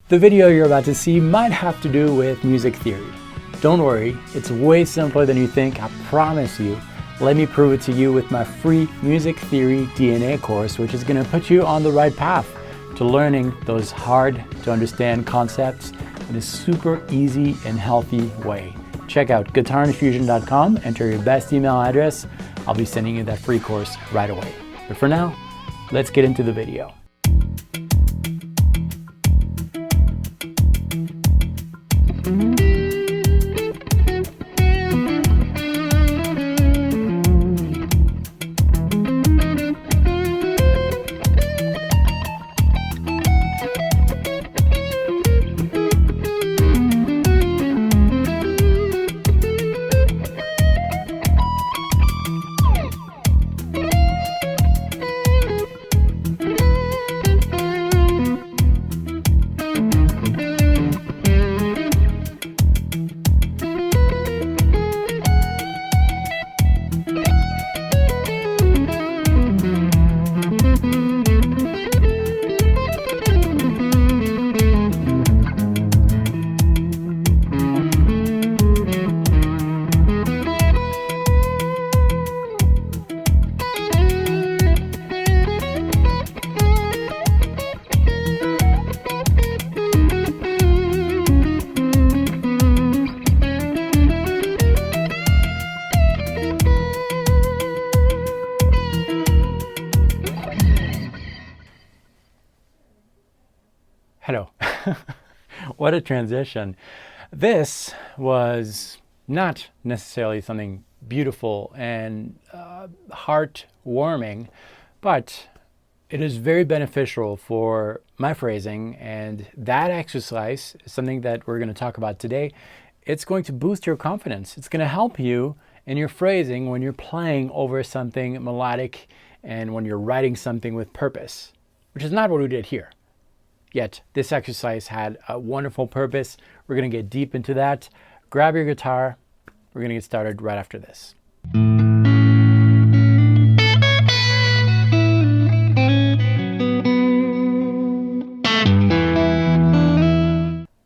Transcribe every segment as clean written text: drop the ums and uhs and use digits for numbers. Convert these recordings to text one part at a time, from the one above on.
The video you're about to see might have to do with music theory. Don't worry, it's way simpler than you think, I promise you. Let me prove it to you with my free Music Theory DNA course, which is going to put you on the right path to learning those hard to understand concepts in a super easy and healthy way. Check out guitarinfusion.com, enter your best email address. I'll be sending you that free course right away. But for now, let's get into the video. Hello. What a transition. This was not necessarily something beautiful and heartwarming, but it is very beneficial for my phrasing, and that exercise is something that we're going to talk about today. It's going to boost your confidence. It's going to help you in your phrasing when you're playing over something melodic and when you're writing something with purpose, which is not what we did here. Yet this exercise had a wonderful purpose. We're going to get deep into that. Grab your guitar. We're going to get started right after this.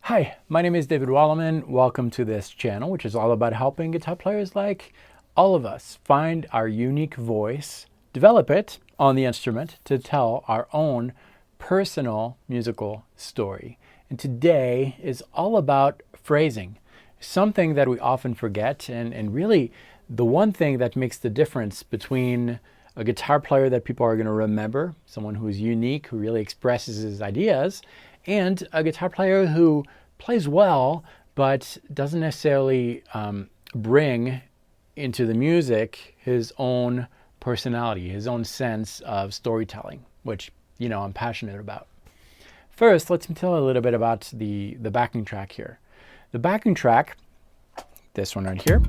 Hi, my name is David Wallerman. Welcome to this channel, which is all about helping guitar players like all of us find our unique voice, develop it on the instrument to tell our own personal musical story. And today is all about phrasing, something that we often forget, and really the one thing that makes the difference between a guitar player that people are going to remember, someone who is unique, who really expresses his ideas, and a guitar player who plays well but doesn't necessarily bring into the music his own personality, his own sense of storytelling, which I'm passionate about. First, let's tell a little bit about the backing track here. The backing track, this one right here,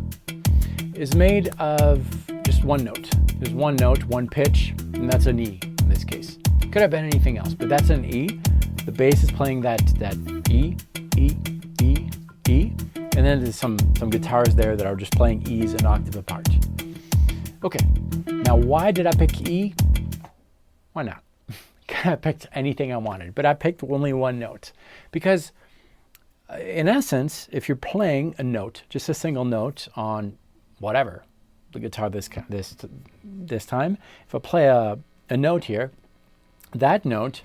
is made of just one note. There's one note, one pitch, and that's an E in this case. Could have been anything else, but that's an E. The bass is playing that E, E, E, E, and then there's some guitars there that are just playing E's an octave apart. Okay, now why did I pick E? Why not? I picked anything I wanted, but I picked only one note because in essence, if you're playing a note, just a single note on whatever, the guitar this time, if I play a note here, that note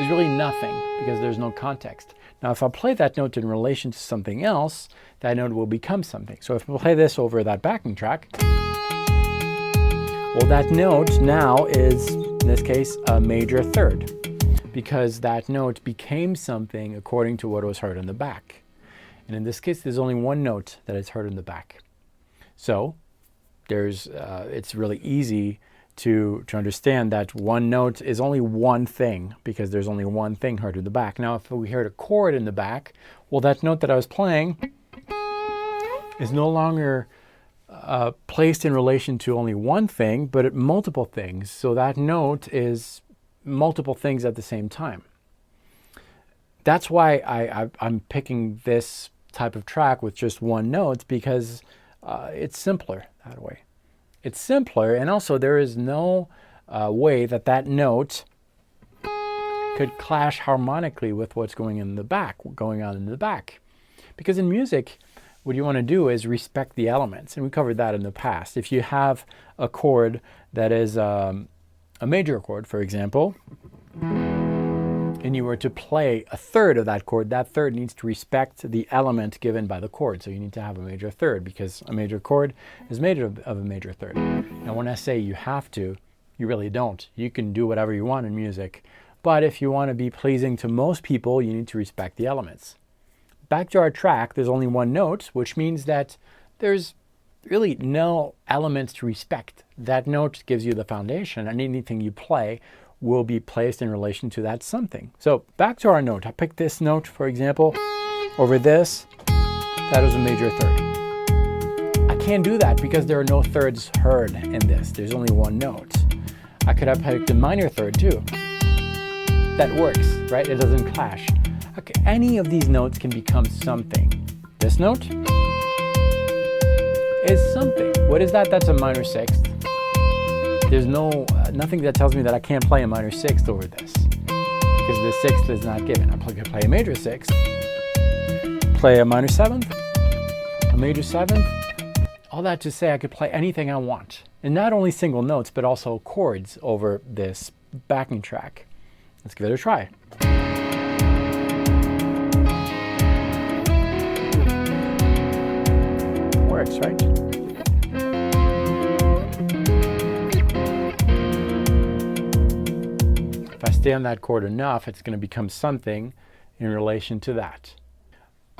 is really nothing because there's no context. Now, if I play that note in relation to something else, that note will become something. So if I play this over that backing track, well, that note now is, in this case, a major third, because that note became something according to what was heard in the back. And in this case, there's only one note that is heard in the back. So it's really easy to understand that one note is only one thing because there's only one thing heard in the back. Now, if we heard a chord in the back, well, that note that I was playing is no longer placed in relation to only one thing, but multiple things. So that note is multiple things at the same time. That's why I'm picking this type of track with just one note, because it's simpler that way. It's simpler, and also there is no way that note could clash harmonically with what's going on in the back. Because in music, what you want to do is respect the elements, and we covered that in the past. If you have a chord that is a major chord, for example, and you were to play a third of that chord, that third needs to respect the element given by the chord. So you need to have a major third, because a major chord is made of a major third. Now when I say you have to, you really don't. You can do whatever you want in music, but if you want to be pleasing to most people, you need to respect the elements. Back to our track, there's only one note, which means that there's really no elements to respect. That note gives you the foundation, and anything you play will be placed in relation to that something. So back to our note. I picked this note, for example, over this. That is a major third. I can't do that because there are no thirds heard in this. There's only one note. I could have picked a minor third too. That works, right? It doesn't clash. Okay, any of these notes can become something. This note is something. What is that? That's a minor sixth. There's nothing that tells me that I can't play a minor sixth over this, because the sixth is not given. I could play a major sixth, play a minor seventh, a major seventh. All that to say I could play anything I want. And not only single notes, but also chords over this backing track. Let's give it a try. Works, right? If I stay on that chord enough, it's going to become something in relation to that.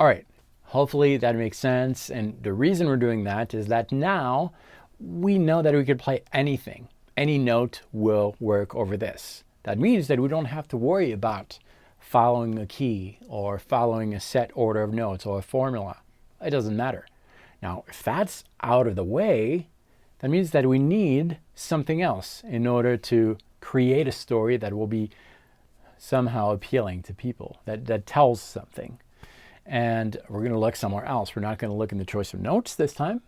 All right, hopefully that makes sense. And the reason we're doing that is that now we know that we could play anything. Any note will work over this. That means that we don't have to worry about following a key or following a set order of notes or a formula. It doesn't matter. Now, if that's out of the way, that means that we need something else in order to create a story that will be somehow appealing to people, that tells something. And we're going to look somewhere else. We're not going to look in the choice of notes this time,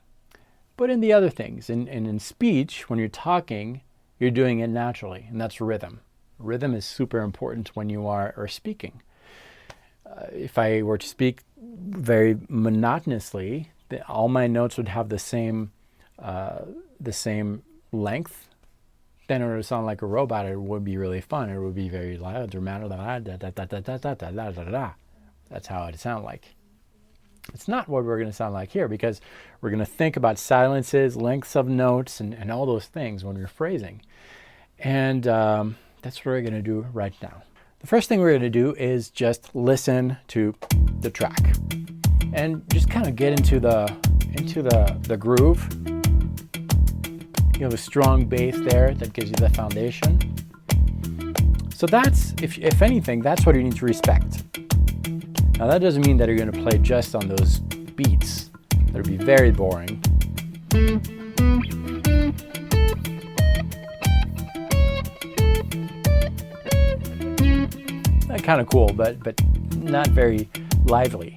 but in the other things. And in speech, when you're talking, you're doing it naturally, and that's rhythm. Rhythm is super important when you are speaking. If I were to speak very monotonously, all my notes would have the same length. Then it would sound like a robot. It would be really fun. It would be very loud, dramatic. That's how it would sound like. It's not what we're going to sound like here, because we're going to think about silences, lengths of notes, and all those things when we're phrasing. And that's what we're going to do right now. The first thing we're going to do is just listen to the track and just kind of get into the groove. You have a strong bass there that gives you the foundation. So that's, if anything, that's what you need to respect. Now that doesn't mean that you're going to play just on those beats. That would be very boring. Kind of cool, but not very lively.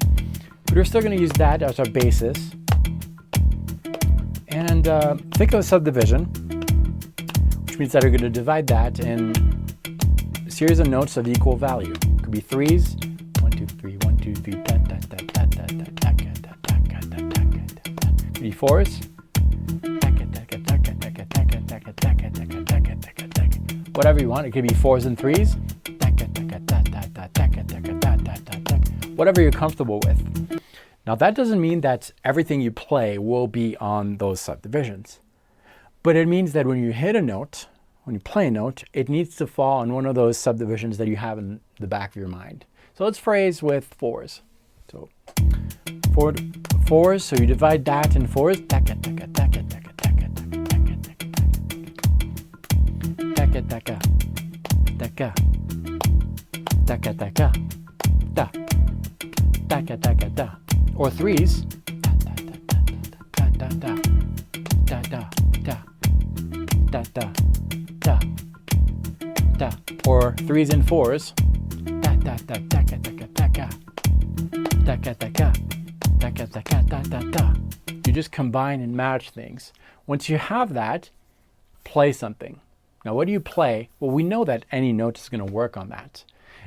But we're still going to use that as our basis. And think of a subdivision, which means that we're going to divide that in a series of notes of equal value. It could be threes, 1, 2, 3, 1, 2, 3, ta ta ta ta ta ta ta ta ta ta ta. It could be fours, whatever you want. It could be fours and threes, whatever you're comfortable with. Now that doesn't mean that everything you play will be on those subdivisions, but it means that when you hit a note, when you play a note, it needs to fall on one of those subdivisions that you have in the back of your mind. So let's phrase with fours. So fours, so you divide that in fours. Or threes, or threes and fours, you just combine and match things. Once you have that, play something. Now what do you play? Well, we know that any note is going to work on that.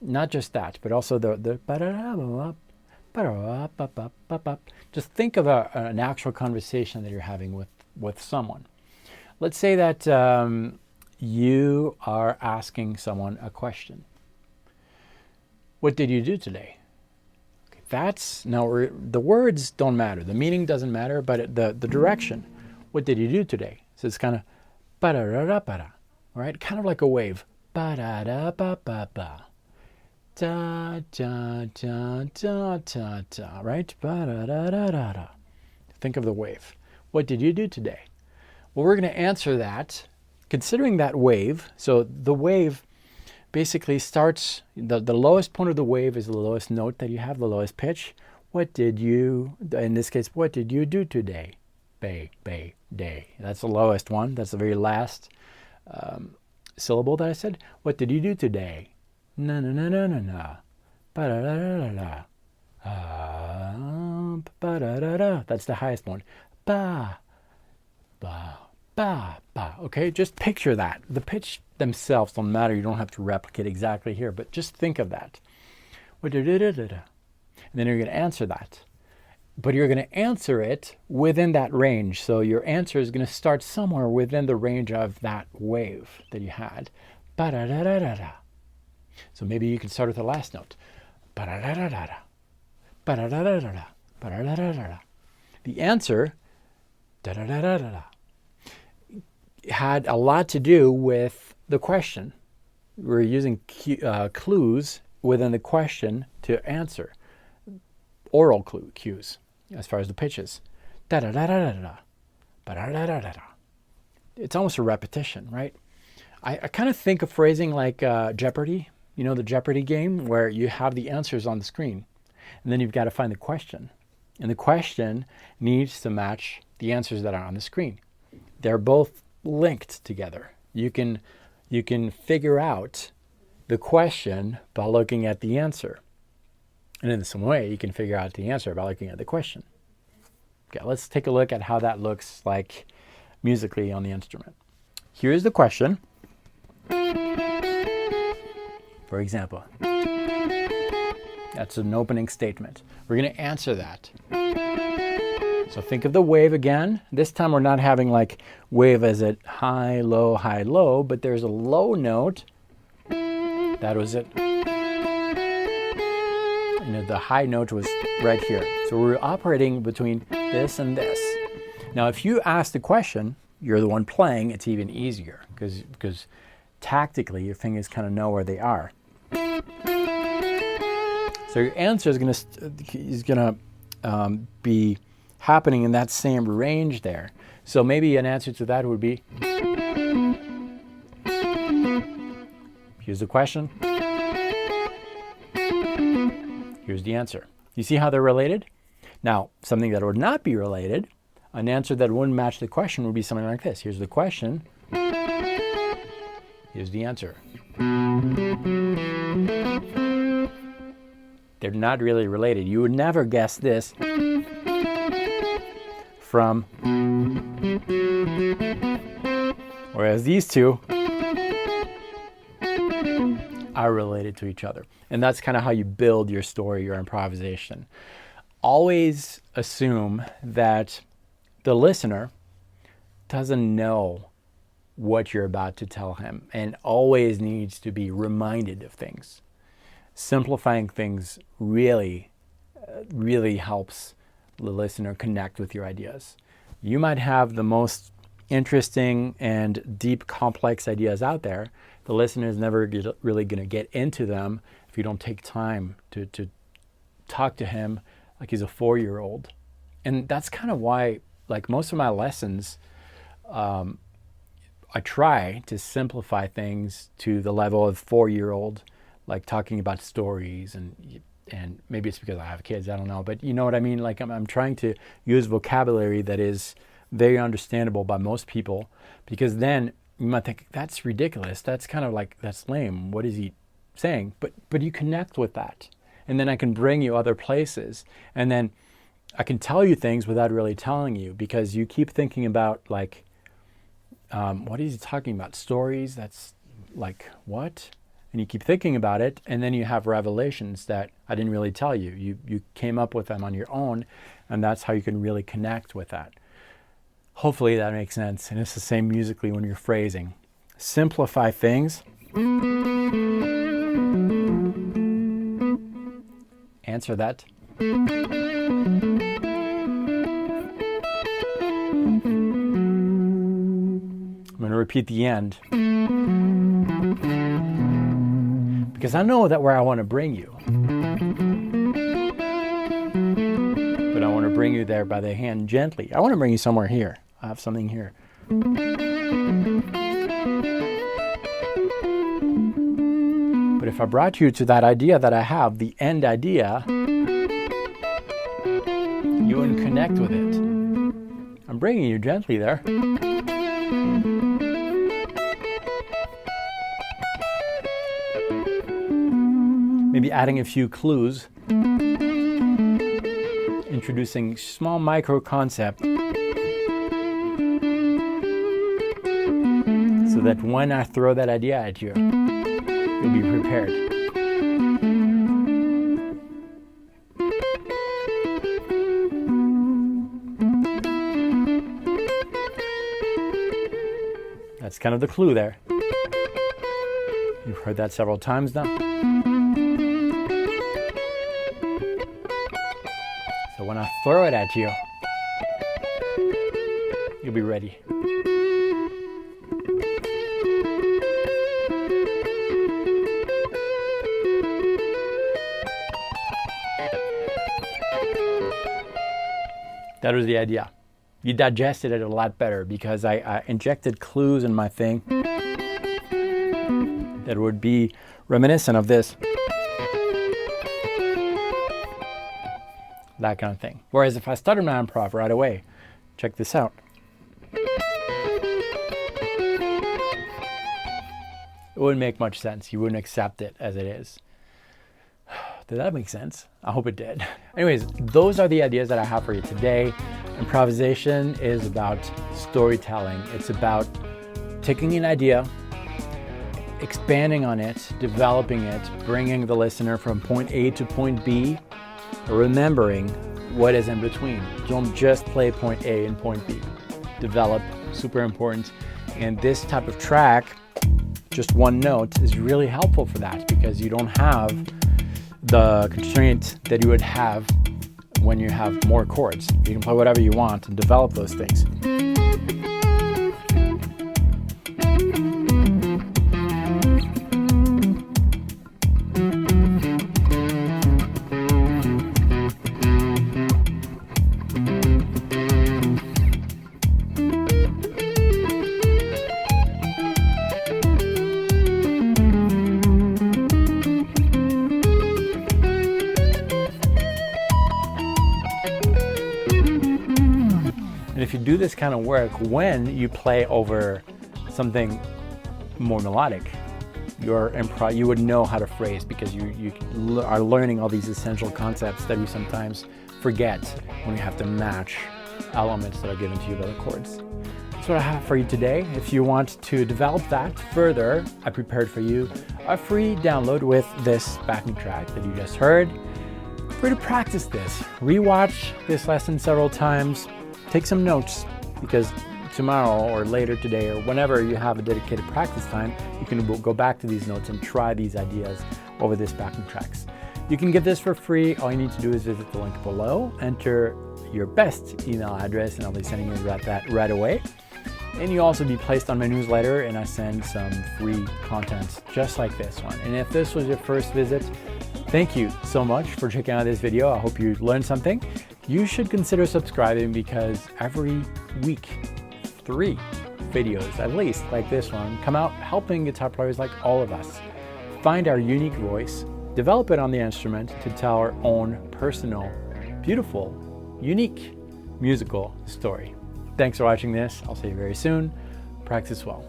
not just that, but also the just think of an actual conversation that you're having with someone. Let's say that you are asking someone a question. What did you do today? Okay, that's now the words don't matter. The meaning doesn't matter, but the direction. What did you do today? So it's kind of ba-da-da-da-ba-da, right? Kind of like a wave. Ba-da-da-ba-ba-ba. Da, da, da, da, da, da, right? Ba-da-da-da-da-da. Think of the wave. What did you do today? Well, we're going to answer that considering that wave. So the wave basically starts, the lowest point of the wave is the lowest note that you have, the lowest pitch. What did you, in this case, what did you do today? Bay, bay, day. That's the lowest one. That's the very last syllable that I said. What did you do today? Na na na na na na. Ba da da da da da. Ba da da da. That's the highest one. Ba, ba, ba, ba. Okay, just picture that. The pitch themselves don't matter. You don't have to replicate exactly here, but just think of that. What da da da da da. And then you're going to answer that. But you're going to answer it within that range. So your answer is going to start somewhere within the range of that wave that you had. Ba da da da da da. So maybe you can start with the last note. Ba-da-da-da-da-da. Ba-da-da-da-da-da. Ba-da-da-da-da-da. The answer, da-da-da-da-da-da, had a lot to do with the question. We're using clues within the question to answer. Oral cues, as far as the pitches. Da-da-da-da-da-da. Ba-da-da-da-da-da. It's almost a repetition, right? I kind of think of phrasing like Jeopardy. You know, the Jeopardy game where you have the answers on the screen and then you've got to find the question. And the question needs to match the answers that are on the screen. They're both linked together. You can figure out the question by looking at the answer. And in the same way, you can figure out the answer by looking at the question. Okay, let's take a look at how that looks like musically on the instrument. Here's the question. For example, that's an opening statement. We're going to answer that. So think of the wave again. This time we're not having like wave as it high, low, but there's a low note. That was it. And the high note was right here. So we're operating between this and this. Now, if you ask the question, you're the one playing, it's even easier because tactically your fingers kind of know where they are. So your answer is going to be happening in that same range there. So maybe an answer to that would be, here's the question, here's the answer. You see how they're related? Now, something that would not be related, an answer that wouldn't match the question would be something like this. Here's the question, here's the answer. They're not really related. You would never guess this from, whereas these two are related to each other. And that's kind of how you build your story, your improvisation. Always assume that the listener doesn't know what you're about to tell him and always needs to be reminded of things. Simplifying things really helps the listener connect with your ideas. You might have the most interesting and deep, complex ideas out there. The listener is never really going to get into them if you don't take time to talk to him like he's a 4-year-old. And that's kind of why, like most of my lessons, I try to simplify things to the level of 4-year-old, like talking about stories and maybe it's because I have kids, I don't know, but you know what I mean? Like I'm trying to use vocabulary that is very understandable by most people, because then you might think that's ridiculous. That's kind of like, that's lame. What is he saying? But you connect with that. And then I can bring you other places. And then I can tell you things without really telling you, because you keep thinking about like, what is he talking about? Stories? That's like, what? and you keep thinking about it, and then you have revelations that I didn't really tell you. You came up with them on your own, and that's how you can really connect with that. Hopefully that makes sense. And it's the same musically when you're phrasing. Simplify things. Answer that. I'm going to repeat the end. Because I know that where I want to bring you. But I want to bring you there by the hand gently. I want to bring you somewhere here. I have something here. But if I brought you to that idea that I have, the end idea, you wouldn't connect with it. I'm bringing you gently there. Maybe adding a few clues, introducing small micro concept, so that when I throw that idea at you, you'll be prepared. That's kind of the clue there. You've heard that several times now. So when I throw it at you, you'll be ready. That was the idea. You digested it a lot better because I injected clues in my thing that would be reminiscent of this. That kind of thing. Whereas if I started my improv right away, check this out. It wouldn't make much sense. You wouldn't accept it as it is. Did that make sense? I hope it did. Anyways, those are the ideas that I have for you today. Improvisation is about storytelling. It's about taking an idea, expanding on it, developing it, bringing the listener from point A to point B, remembering what is in between. Don't just play point A and point B. Develop, super important. And this type of track, just one note, is really helpful for that because you don't have the constraint that you would have when you have more chords. You can play whatever you want and develop those things. And if you do this kind of work when you play over something more melodic, you would know how to phrase because you are learning all these essential concepts that we sometimes forget when we have to match elements that are given to you by the chords. That's what I have for you today. If you want to develop that further, I prepared for you a free download with this backing track that you just heard. For you to practice this, rewatch this lesson several times. Take some notes because tomorrow or later today or whenever you have a dedicated practice time, you can go back to these notes and try these ideas over this backing tracks. You can get this for free. All you need to do is visit the link below, enter your best email address, and I'll be sending you that right away. And you'll also be placed on my newsletter, and I send some free content just like this one. And if this was your first visit, thank you so much for checking out this video. I hope you learned something. You should consider subscribing because every week, 3 videos, at least like this one, come out helping guitar players like all of us find our unique voice, develop it on the instrument to tell our own personal, beautiful, unique musical story. Thanks for watching this. I'll see you very soon. Practice well.